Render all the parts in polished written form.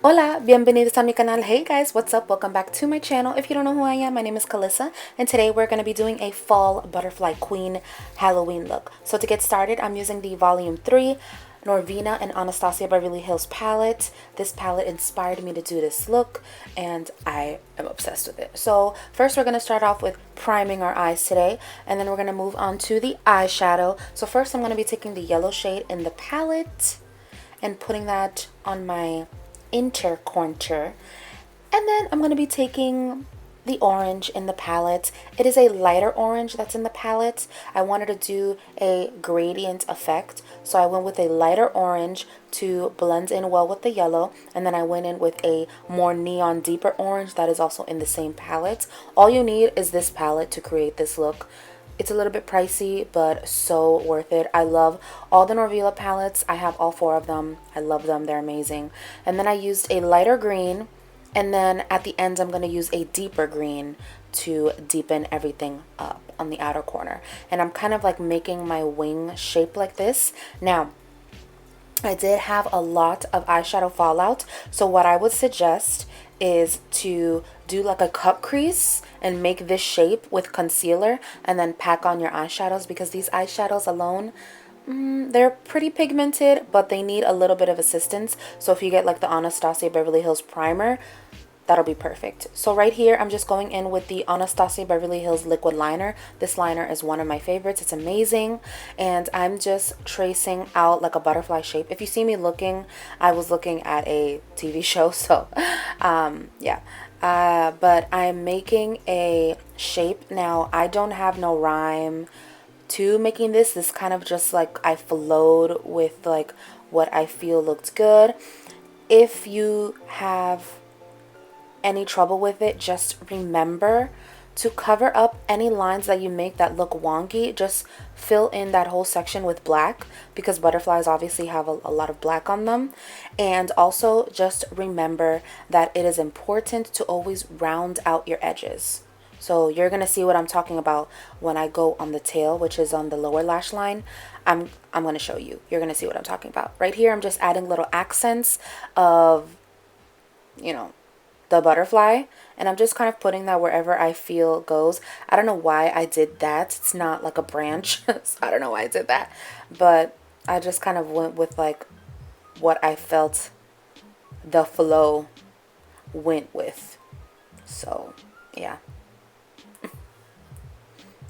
Hola, bienvenidos a mi canal. Hey guys, what's up? Welcome back to my channel. If you don't know who I am, my name is Kalissa, and today we're going to be doing a fall butterfly queen Halloween look. So to get started, I'm using the volume 3 Norvina and Anastasia Beverly Hills palette. This palette inspired me to do this look, and I am obsessed with it. So first we're going to start off with priming our eyes today, and then we're going to move on to the eyeshadow. So first I'm going to be taking the yellow shade in the palette and putting that on my inner contour, and then I'm going to be taking the orange in the palette. It is a lighter orange that's in the palette. I wanted to do a gradient effect, so I went with a lighter orange to blend in well with the yellow, and then I went in with a more neon deeper orange that is also in the same palette. All you need is this palette to create this look. It's a little bit pricey, but so worth it. I love all the Norvina palettes. I have all 4 of them. I love them. They're amazing. And then I used a lighter green. And then at the end, I'm going to use a deeper green to deepen everything up on the outer corner. And I'm kind of like making my wing shape like this. Now, I did have a lot of eyeshadow fallout. So what I would suggest is to do like a cup crease and make this shape with concealer and then pack on your eyeshadows, because these eyeshadows alone, they're pretty pigmented, but they need a little bit of assistance. So if you get like the Anastasia Beverly Hills primer, that'll be perfect. So right here, I'm just going in with the Anastasia Beverly Hills liquid liner. This liner is one of my favorites. It's amazing. And I'm just tracing out like a butterfly shape. If you see me looking, I was looking at a TV show. So yeah. But I'm making a shape. Now, I don't have no rhyme to making this. This kind of just like I flowed with like what I feel looked good. If you have any trouble with it, just remember to cover up any lines that you make that look wonky. Just fill in that whole section with black, because butterflies obviously have a lot of black on them. And also just remember that it is important to always round out your edges. So you're going to see what I'm talking about when I go on the tail, which is on the lower lash line. I'm going to show you. You're going to see what I'm talking about. Right here, I'm just adding little accents of, you know, the butterfly, and I'm just kind of putting that wherever I feel goes. I don't know why I did that. It's not like a branch. So I don't know why I did that, but I just kind of went with like what I felt the flow went with. So yeah.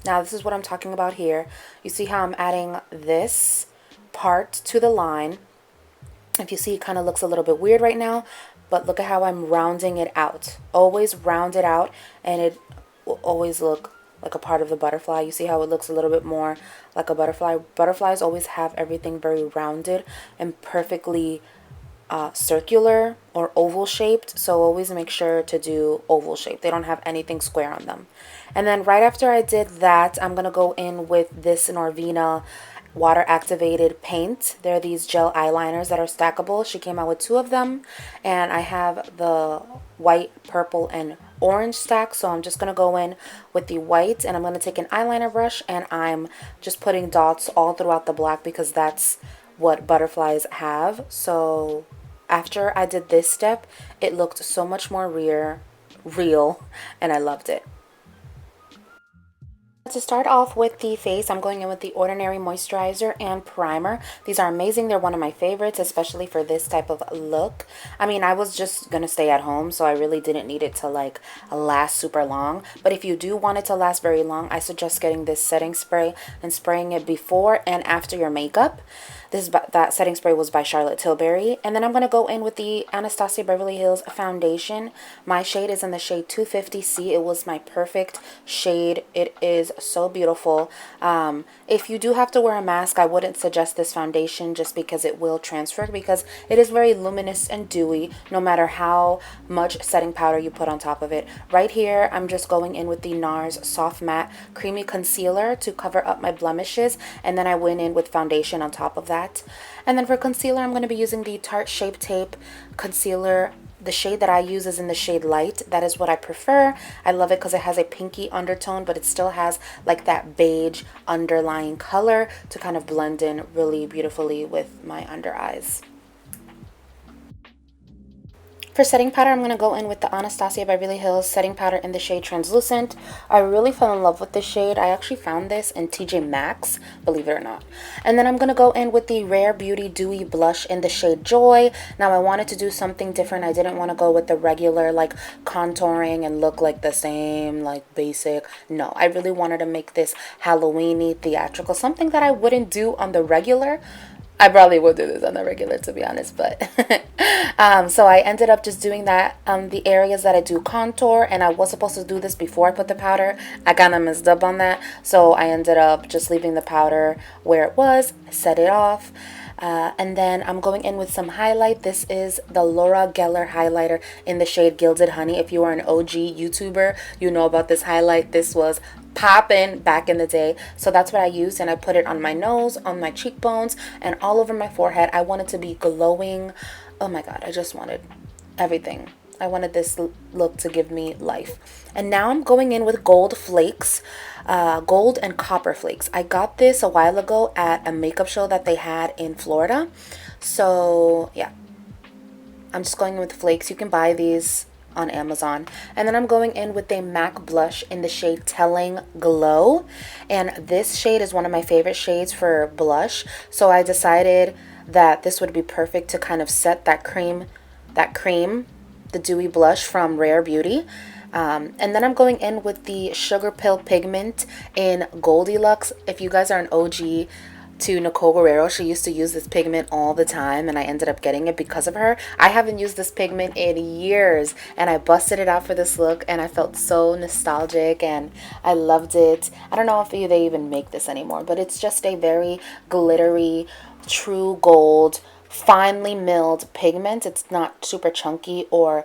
Now this is what I'm talking about here. You see how I'm adding this part to the line. If you see, it kind of looks a little bit weird right now, but look at how I'm rounding it out. Always round it out, and it will always look like a part of the butterfly. You see how it looks a little bit more like a butterfly. Butterflies always have everything very rounded and perfectly circular or oval shaped. So always make sure to do oval shape. They don't have anything square on them. And then right after I did that, I'm going to go in with this Norvina water activated paint. They're these gel eyeliners that are stackable. She came out with 2 of them, and I have the white, purple, and orange stack. So I'm just going to go in with the white, and I'm going to take an eyeliner brush, and I'm just putting dots all throughout the black, because that's what butterflies have. So after I did this step, it looked so much more real, and I loved it. To start off with the face, I'm going in with the Ordinary Moisturizer and Primer. These are amazing. They're one of my favorites, especially for this type of look. I mean, I was just going to stay at home, so I really didn't need it to like last super long. But if you do want it to last very long, I suggest getting this setting spray and spraying it before and after your makeup. That setting spray was by Charlotte Tilbury. And then I'm going to go in with the Anastasia Beverly Hills foundation. My shade is in the shade 250C. It was my perfect shade. It is so beautiful. If you do have to wear a mask, I wouldn't suggest this foundation, just because it will transfer, because it is very luminous and dewy no matter how much setting powder you put on top of it. Right here, I'm just going in with the NARS Soft Matte Creamy Concealer to cover up my blemishes, and then I went in with foundation on top of that. And then for concealer, I'm going to be using the Tarte Shape Tape Concealer. The shade that I use is in the shade Light. That is what I prefer. I love it because it has a pinky undertone, but it still has like that beige underlying color to kind of blend in really beautifully with my under eyes. For setting powder, I'm going to go in with the Anastasia Beverly Hills setting powder in the shade Translucent. I really fell in love with this shade. I actually found this in TJ Maxx, believe it or not. And then I'm going to go in with the Rare Beauty Dewy Blush in the shade Joy. Now, I wanted to do something different. I didn't want to go with the regular, like, contouring and look like the same, like, basic. No, I really wanted to make this Halloween-y, theatrical, something that I wouldn't do on the regular. I probably would do this on the regular, to be honest, but so I ended up just doing that the areas that I do contour, and I was supposed to do this before I put the powder. I kind of messed up on that, so I ended up just leaving the powder where it was, set it off. And then I'm going in with some highlight. This is the Laura Geller highlighter in the shade Gilded Honey. If you are an OG YouTuber, you know about this highlight. This was popping back in the day. So that's what I used, and I put it on my nose, on my cheekbones, and all over my forehead. I wanted to be glowing. Oh my God, I just wanted everything. I wanted this look to give me life. And now I'm going in with gold flakes, gold and copper flakes. I got this a while ago at a makeup show that they had in Florida. So yeah, I'm just going in with flakes. You can buy these on Amazon. And then I'm going in with a MAC blush in the shade Telling Glow. And this shade is one of my favorite shades for blush. So I decided that this would be perfect to kind of set that cream, the dewy blush from Rare Beauty. And then I'm going in with the Sugarpill Pigment in Goldilocks. If you guys are an OG to Nicole Guerrero, she used to use this pigment all the time, and I ended up getting it because of her. I haven't used this pigment in years, and I busted it out for this look, and I felt so nostalgic, and I loved it. I don't know if they even make this anymore, but it's just a very glittery, true gold, finely milled pigment. It's not super chunky or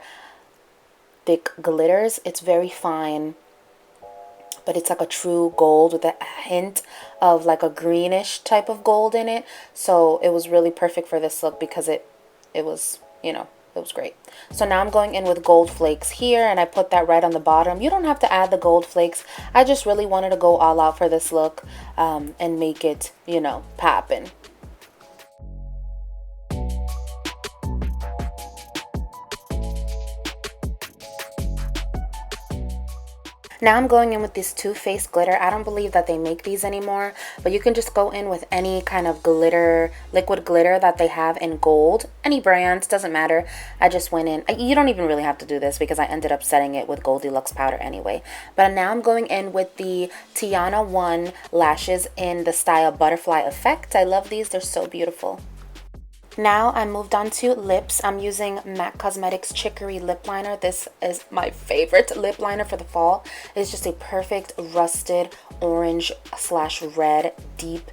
thick glitters. It's very fine, but it's like a true gold with a hint of like a greenish type of gold in it. So it was really perfect for this look because it was, you know, it was great. So now I'm going in with gold flakes here, and I put that right on the bottom. You don't have to add the gold flakes. I just really wanted to go all out for this look and make it, you know, poppin'. Now I'm going in with this Too Faced glitter. I don't believe that they make these anymore, but you can just go in with any kind of glitter, liquid glitter that they have in gold. Any brands, doesn't matter. I just went in. You don't even really have to do this because I ended up setting it with Goldilocks powder anyway. But now I'm going in with the Tiana One lashes in the style Butterfly Effect. I love these. They're so beautiful. Now I moved on to lips. I'm using MAC Cosmetics Chicory Lip Liner. This is my favorite lip liner for the fall. It's just a perfect rusted orange / red deep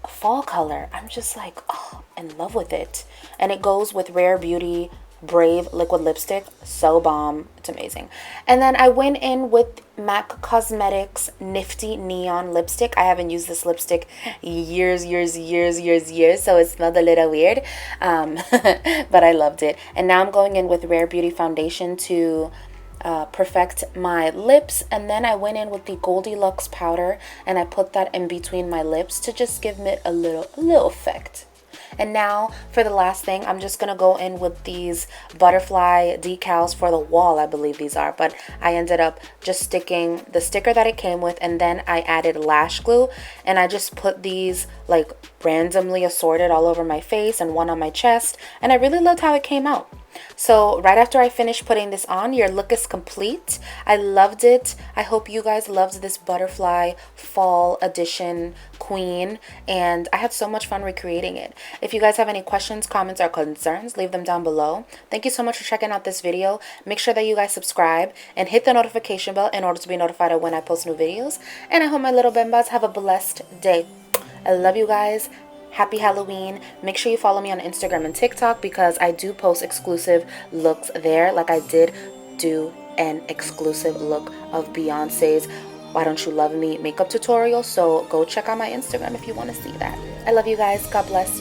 fall color. I'm just like, oh, in love with it. And it goes with Rare Beauty Brave liquid lipstick. So bomb. It's amazing. And then I went in with MAC Cosmetics Nifty Neon lipstick. I haven't used this lipstick years, so it smelled a little weird, but I loved it. And now I'm going in with Rare Beauty foundation to perfect my lips. And then I went in with the Goldilocks powder, and I put that in between my lips to just give it a little effect. And now for the last thing, I'm just going to go in with these butterfly decals for the wall. I believe these are, but I ended up just sticking the sticker that it came with, and then I added lash glue, and I just put these like randomly assorted all over my face and one on my chest, and I really loved how it came out. So right after I finished putting this on, your look is complete. I loved it. I hope you guys loved this butterfly fall edition queen, and I had so much fun recreating it. If you guys have any questions, comments, or concerns, leave them down below. Thank you so much for checking out this video. Make sure that you guys subscribe and hit the notification bell in order to be notified of when I post new videos. And I hope my little bembas have a blessed day. I love you guys. Happy Halloween. Make sure you follow me on Instagram and TikTok because I do post exclusive looks there. Like I did do an exclusive look of Beyonce's Why Don't You Love Me makeup tutorial. So go check out my Instagram if you want to see that. I love you guys. God bless.